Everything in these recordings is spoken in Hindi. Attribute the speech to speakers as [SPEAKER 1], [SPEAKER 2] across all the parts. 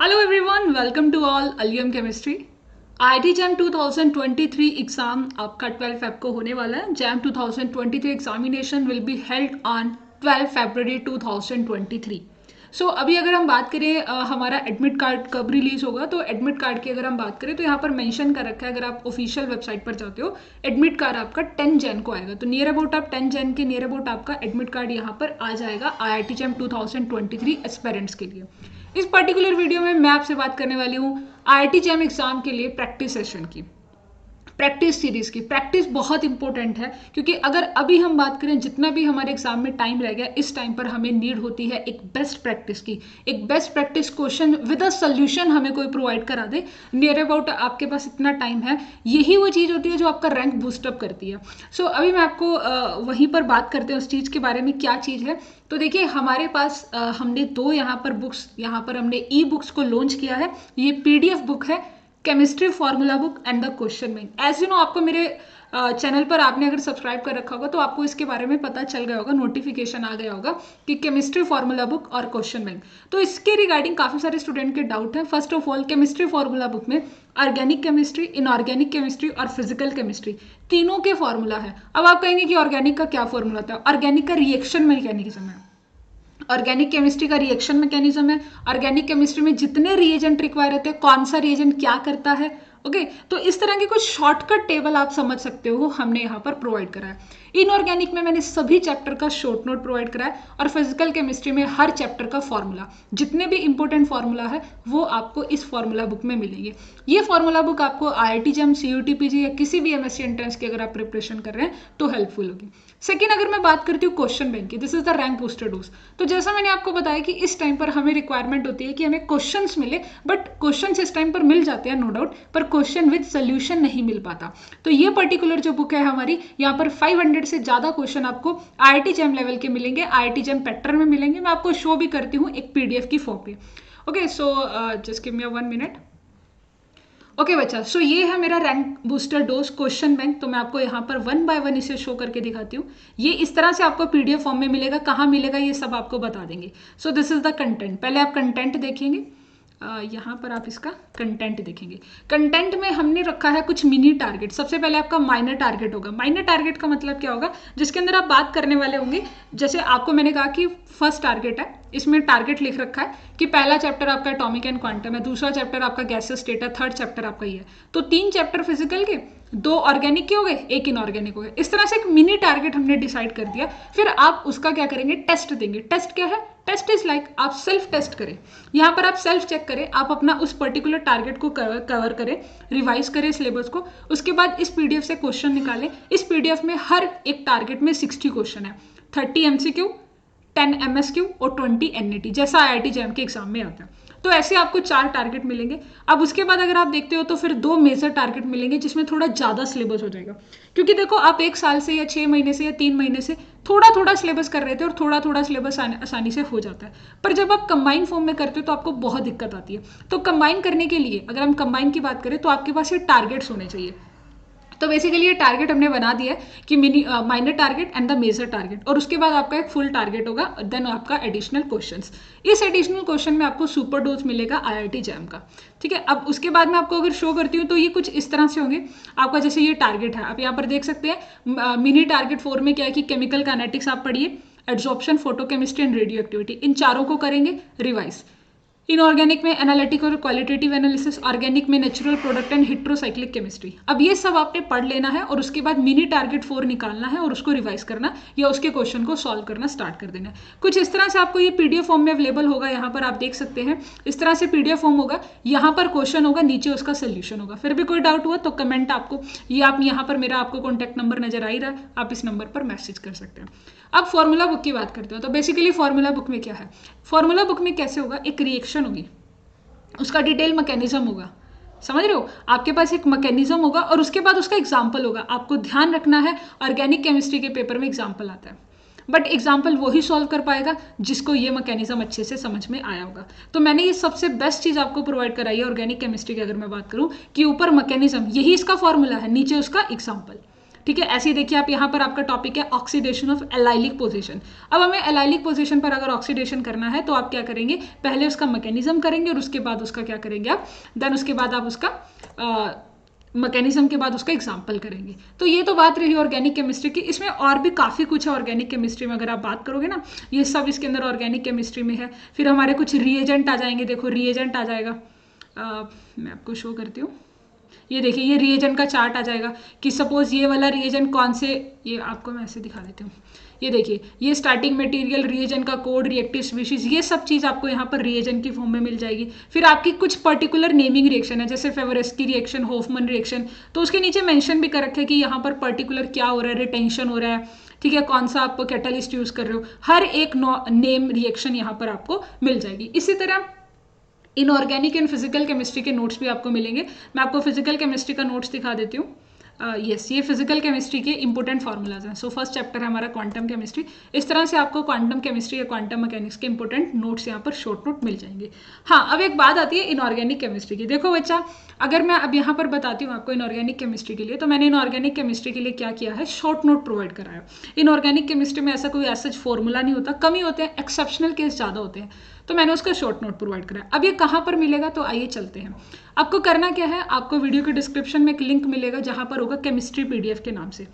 [SPEAKER 1] Hello everyone, welcome to all अलियम केमिस्ट्री। आईआईटी जैम 2023 एग्जाम आपका 12 फेब को होने वाला है। JAM 2023 examination will be held on 12 February 2023। So अभी अगर हम बात करें हमारा एडमिट कार्ड कब रिलीज होगा, तो एडमिट कार्ड की अगर हम बात करें तो यहाँ पर मेंशन कर रखा है, अगर आप ऑफिशियल वेबसाइट पर जाते हो एडमिट कार्ड आपका 10 जैन को आएगा। तो नियर अबाउट आप 10 जैन के नियर अबाउट आपका एडमिट कार्ड यहाँ पर आ जाएगा आईआईटी जैम 2023 एस्पिरेंट्स के लिए। इस पर्टिकुलर वीडियो में मैं आपसे बात करने वाली हूँ आईआईटी जैम एग्जाम के लिए प्रैक्टिस सेशन की, प्रैक्टिस सीरीज की। प्रैक्टिस बहुत इंपॉर्टेंट है क्योंकि अगर अभी हम बात करें जितना भी हमारे एग्जाम में टाइम रह गया, इस टाइम पर हमें नीड होती है एक बेस्ट प्रैक्टिस की। एक best practice question with a solution हमें कोई प्रोवाइड करा दे नियर अबाउट आपके पास इतना टाइम है, यही वो चीज़ होती है जो आपका रैंक बूस्टअप करती है। सो अभी मैं आपको वहीं पर बात करते हैं उस चीज़ के बारे में, क्या चीज़ है। तो देखिए हमारे पास हमने दो यहाँ पर बुक्स, यहाँ पर हमने ई बुक्स को लॉन्च किया है। ये पीडीएफ बुक है, chemistry formula book and the question bank. As you know, आपको मेरे चैनल पर आपने अगर सब्सक्राइब कर रखा होगा तो आपको इसके बारे में पता चल गया होगा, नोटिफिकेशन आ गया होगा कि केमिस्ट्री फॉर्मूला बुक और क्वेश्चन बैंक। तो इसके रिगार्डिंग काफ़ी सारे स्टूडेंट के डाउट हैं। First of all, chemistry formula book में ऑर्गेनिक केमिस्ट्री, इनऑर्गेनिक केमिस्ट्री और फिजिकल केमिस्ट्री तीनों के फॉर्मूला है। अब आप कहेंगे कि ऑर्गेनिक का क्या फॉर्मूला था। ऑर्गेनिक का रिएक्शन मैकेनिज्म है, ऑर्गेनिक केमिस्ट्री का रिएक्शन मैकेनिज्म है। ऑर्गेनिक केमिस्ट्री में जितने रिएजेंट रिक्वायर होते हैं, कौन सा रिएजेंट क्या करता है। ओके, तो इस तरह की कुछ शॉर्टकट टेबल आप समझ सकते हो, हमने यहाँ पर प्रोवाइड करा है। इनऑर्गेनिक में मैंने सभी चैप्टर का शॉर्ट नोट प्रोवाइड करा है और फिजिकल केमिस्ट्री में हर चैप्टर का फॉर्मूला, जितने भी इंपॉर्टेंट फॉर्मूला है वो आपको इस फॉर्मूला बुक में मिलेंगे। ये फॉर्मूला बुक आपको आईआईटी जैम, सीयूटी पीजी या किसी भी एमएससी एंट्रेंस की अगर आप प्रिपरेशन कर रहे हैं तो हेल्पफुल होगी। सेकेंड, अगर मैं बात करती हूँ क्वेश्चन बैंक की, this is the rank booster dose. तो जैसा मैंने आपको बताया कि इस टाइम पर हमें रिक्वायरमेंट होती है कि हमें क्वेश्चंस मिले, बट क्वेश्चंस इस टाइम पर मिल जाते हैं नो डाउट, पर क्वेश्चन विद सोल्यूशन नहीं मिल पाता। तो ये पर्टिकुलर जो बुक है हमारी, यहाँ पर 500 से ज्यादा क्वेश्चन आपको आईआईटी जैम लेवल के मिलेंगे, आईआईटी जैम पैटर्न में मिलेंगे। मैं आपको शो भी करती हूँ एक पीडीएफ की फॉर्म पे। Okay, so just give me 1 minute. Okay बच्चा, सो ये है मेरा rank booster dose question bank. तो मैं आपको यहाँ पर वन बाय वन इसे शो करके दिखाती हूँ। ये इस तरह से आपको पीडीएफ फॉर्म में मिलेगा, कहाँ मिलेगा ये सब आपको बता देंगे। So this is the content. पहले आप कंटेंट देखेंगे, यहाँ पर आप इसका कंटेंट देखेंगे। कंटेंट में हमने रखा है कुछ मिनी टारगेट। सबसे पहले आपका माइनर टारगेट होगा। माइनर टारगेट का मतलब क्या होगा, जिसके अंदर आप बात करने वाले होंगे। जैसे आपको मैंने कहा कि फर्स्ट टारगेट है, इसमें टारगेट लिख रखा है कि पहला चैप्टर आपका एटॉमिक एंड क्वांटम है, दूसरा चैप्टर आपका गैसेस स्टेट है, थर्ड चैप्टर आपका ये है। तो 3 चैप्टर फिजिकल के, 2 ऑर्गेनिक के हो गए, 1 इनऑर्गेनिक हो गए। इस तरह से एक मिनी टारगेट हमने डिसाइड कर दिया। फिर आप उसका क्या करेंगे, टेस्ट देंगे। टेस्ट क्या है, टेस्ट इज लाइक आप सेल्फ टेस्ट करें। यहाँ पर आप सेल्फ चेक करें, आप अपना उस पर्टिकुलर टारगेट को कवर करें, रिवाइज करें सिलेबस को। उसके बाद इस पीडीएफ से क्वेश्चन निकालें। इस पीडीएफ में हर एक टारगेट में 60 क्वेश्चन है, 30 एमसीक्यू, 10 एमएसक्यू और 20 एनईटी, जैसा आईआईटी जैम के एग्जाम में आता है। तो ऐसे आपको 4 टारगेट मिलेंगे। अब उसके बाद अगर आप देखते हो तो फिर 2 मेजर टारगेट मिलेंगे, जिसमें थोड़ा ज़्यादा सिलेबस हो जाएगा। क्योंकि देखो, आप 1 साल से या 6 महीने से या 3 महीने से थोड़ा थोड़ा सिलेबस कर रहे थे और थोड़ा थोड़ा सिलेबस आसानी से हो जाता है। पर जब आप कंबाइन फॉर्म में करते हो तो आपको बहुत दिक्कत आती है। तो कंबाइन करने के लिए, अगर हम कंबाइन की बात करें, तो आपके पास ये टारगेट्स होने चाहिए। तो बेसिकली ये टारगेट हमने बना दिया है कि minor target and the major target, और उसके बाद आपका एक फुल टारगेट होगा, देन आपका एडिशनल क्वेश्चंस। इस एडिशनल क्वेश्चन में आपको सुपर डोज मिलेगा आईआईटी जैम का। ठीक है, अब उसके बाद मैं आपको अगर शो करती हूँ तो ये कुछ इस तरह से होंगे आपका। जैसे ये टारगेट है, आप यहाँ पर देख सकते हैं मिनी टारगेट 4 में क्या है कि केमिकल काइनेटिक्स आप पढ़िए, adsorption, photochemistry and radioactivity, इन चारों को करेंगे रिवाइज। इनऑर्गेनिक में एनालिटिकल और क्वालिटेटिव एनालिसिस, ऑर्गेनिक में natural product and heterocyclic chemistry. अब ये सब आपने पढ़ लेना है और उसके बाद मिनी टारगेट 4 निकालना है और उसको रिवाइज करना या उसके क्वेश्चन को सॉल्व करना स्टार्ट कर देना है। कुछ इस तरह से आपको ये पीडीएफ फॉर्म में अवेलेबल होगा। यहाँ पर आप देख सकते हैं, इस तरह से पीडीएफ फॉर्म होगा। यहाँ पर क्वेश्चन होगा, नीचे उसका सोल्यूशन होगा। फिर भी कोई डाउट हुआ तो कमेंट आपको, ये आप यहाँ पर मेरा आपको कॉन्टैक्ट नंबर नजर आ ही रहा है, आप इस नंबर पर मैसेज कर सकते हैं। अब फॉर्मूला बुक की बात करते हो, तो बेसिकली फॉर्मूला बुक में क्या है, फॉर्मूला बुक में कैसे होगा, एक रिएक्शन होगी, उसका डिटेल मैकेनिज्म होगा। समझ रहे हो, आपके पास एक मैकेनिज्म होगा और उसके बाद उसका एग्जाम्पल होगा। आपको ध्यान रखना है, ऑर्गेनिक केमिस्ट्री के पेपर में एग्जाम्पल आता है, बट एग्जाम्पल वही सॉल्व कर पाएगा जिसको ये मैकेनिज्म अच्छे से समझ में आया होगा। तो मैंने ये सबसे बेस्ट चीज़ आपको प्रोवाइड कराई है ऑर्गेनिक केमिस्ट्री की। अगर मैं बात करूँ कि ऊपर मैकेनिज्म, यही इसका फॉर्मूला है, नीचे उसका एग्जाम्पल। ठीक है। ऐसे ही देखिए आप यहाँ पर आपका टॉपिक है ऑक्सीडेशन ऑफ एलाइलिक पोजीशन। अब हमें एलाइलिक पोजीशन पर अगर ऑक्सीडेशन करना है तो आप क्या करेंगे, पहले उसका मैकेनिज्म करेंगे और उसके बाद उसका क्या करेंगे आप, देन उसके बाद आप उसका मैकेनिज्म के बाद उसका एग्जाम्पल करेंगे। तो ये तो बात रही ऑर्गेनिक केमिस्ट्री की। इसमें और भी काफ़ी कुछ है ऑर्गेनिक केमिस्ट्री में, अगर आप बात करोगे ना, ये सब इसके अंदर ऑर्गेनिक केमिस्ट्री में है। फिर हमारे कुछ रिएजेंट आ जाएंगे, देखो रिएजेंट आ जाएगा, मैं आपको शो करती हूँ। ये देखिए ये रिएजेंट का चार्ट आ जाएगा कि सपोज ये वाला रिएजेंट कौन से, ये आपको मैं ऐसे दिखा देती हूँ। ये देखिए ये स्टार्टिंग मटेरियल, रिएजेंट का कोड, रिएक्टिव स्पीशीज, ये सब चीज़ आपको यहाँ पर रिएजेंट की फॉर्म में मिल जाएगी। फिर आपकी कुछ पर्टिकुलर नेमिंग रिएक्शन है, जैसे फेवरेस्की रिएक्शन, होफमन रिएक्शन, तो उसके नीचे मेंशन भी कर रखा है कि यहाँ पर पर्टिकुलर क्या हो रहा है, रिटेंशन हो रहा है, ठीक है, कौन सा आप कैटलिस्ट यूज कर रहे हो, हर एक नेम रिएक्शन यहाँ पर आपको मिल जाएगी। इसी तरह इनऑर्गेनिक एंड फिजिकल केमिस्ट्री के नोट्स भी आपको मिलेंगे। मैं आपको फिजिकल केमिस्ट्री का नोट्स दिखा देती हूँ। यस ये फिजिकल केमिस्ट्री के इंपॉर्टेंट फार्मूलाज हैं। सो फर्स्ट चैप्टर है हमारा क्वांटम केमिस्ट्री। इस तरह से आपको क्वांटम केमिस्ट्री या क्वांटम मैकेनिक्स के इंपॉर्टेंट नोट्स यहाँ पर शॉर्ट नोट मिल जाएंगे। हाँ अब एक बात आती है इनऑर्गेनिक केमिस्ट्री की। देखो बच्चा, अगर मैं अब यहाँ पर बताती हूँ आपको इनऑर्गेनिक केमिस्ट्री के लिए, तो मैंने इनऑर्गेनिक केमिस्ट्री के लिए क्या किया है, शॉर्ट नोट प्रोवाइड कराया। इनऑर्गेनिक केमिस्ट्री में ऐसा कोई ऐसा फॉर्मूला नहीं होता, कम ही होते हैं, एक्सेप्शनल केस ज़्यादा होते हैं, तो मैंने उसका शॉर्ट नोट प्रोवाइड कराया। अब ये कहाँ पर मिलेगा, तो आइए चलते हैं। आपको करना क्या है, आपको वीडियो के डिस्क्रिप्शन में एक लिंक मिलेगा जहाँ पर होगा केमिस्ट्री पीडीएफ के नाम से।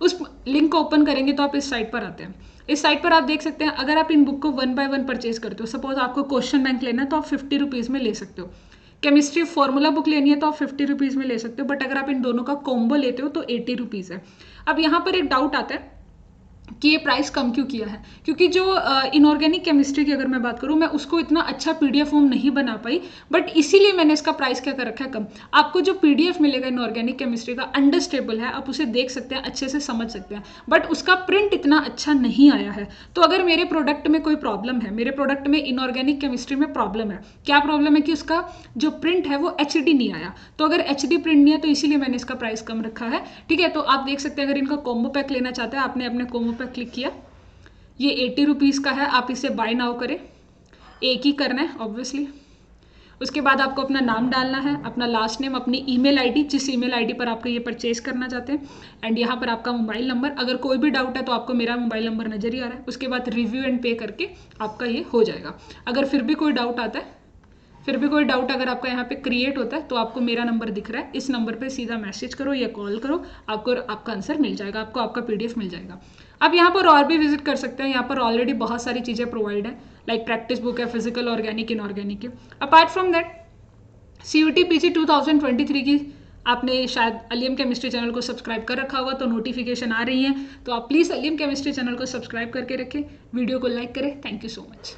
[SPEAKER 1] उस लिंक को ओपन करेंगे तो आप इस साइट पर आते हैं। इस साइट पर आप देख सकते हैं, अगर आप इन बुक को 1 बाय 1 परचेज करते हो, सपोज आपको क्वेश्चन बैंक लेना है तो आप 50 रुपीज़ में ले सकते हो। केमिस्ट्री फॉर्मूला बुक लेनी है तो आप 50 रुपीज़ में ले सकते हो, बट अगर आप इन दोनों का कॉम्बो लेते हो तो 80 रुपीज़ है। अब यहाँ पर एक डाउट आता है कि ये प्राइस कम क्यों किया है, क्योंकि जो इनऑर्गेनिक केमिस्ट्री की अगर मैं बात करूँ, मैं उसको इतना अच्छा पीडीएफ फॉर्म नहीं बना पाई, बट इसीलिए मैंने इसका प्राइस क्या कर रखा है कम। आपको जो पीडीएफ मिलेगा इनऑर्गेनिक केमिस्ट्री का अंडरस्टेबल है, आप उसे देख सकते हैं, अच्छे से समझ सकते हैं, बट उसका प्रिंट इतना अच्छा नहीं आया है। तो अगर मेरे प्रोडक्ट में कोई प्रॉब्लम है, मेरे प्रोडक्ट में इनऑर्गेनिक केमिस्ट्री में प्रॉब्लम है, क्या प्रॉब्लम है कि उसका जो प्रिंट है वो एचडी नहीं आया। तो अगर एचडी प्रिंट नहीं है तो इसीलिए मैंने इसका प्राइस कम रखा है, ठीक है। तो आप देख सकते हैं, अगर इनका कॉम्बो पैक लेना चाहते हैं, आपने अपने कॉम्बो पैक क्लिक किया, ये 80 रुपीज़ का है, आप इसे बाय नाउ करें, एक ही करना है ऑब्वियसली। उसके बाद आपको अपना नाम डालना है, अपना लास्ट नेम, अपनी ईमेल आईडी, जिस ईमेल आईडी पर आपको ये परचेज करना चाहते हैं, एंड यहाँ पर आपका मोबाइल नंबर। अगर कोई भी डाउट है तो आपको मेरा मोबाइल नंबर नजर ही आ रहा है। उसके बाद रिव्यू एंड पे करके आपका ये हो जाएगा। अगर फिर भी कोई डाउट आता है, अगर आपका यहाँ पे क्रिएट होता है, तो आपको मेरा नंबर दिख रहा है, इस नंबर पे सीधा मैसेज करो या कॉल करो, आपको आपका आंसर मिल जाएगा, आपको आपका पीडीएफ मिल जाएगा। आप यहाँ पर और भी विजिट कर सकते हैं, यहाँ पर ऑलरेडी बहुत सारी चीज़ें प्रोवाइड है, लाइक प्रैक्टिस बुक है, फिजिकल, ऑर्गेनिक, इनऑर्गेनिक की। Apart from that CUET PG 2023 की आपने शायद अलियम केमिस्ट्री चैनल को सब्सक्राइब कर रखा होगा, तो नोटिफिकेशन आ रही है, तो आप प्लीज़ अलियम केमिस्ट्री चैनल को सब्सक्राइब करके रखें, वीडियो को लाइक करें। Thank you so much.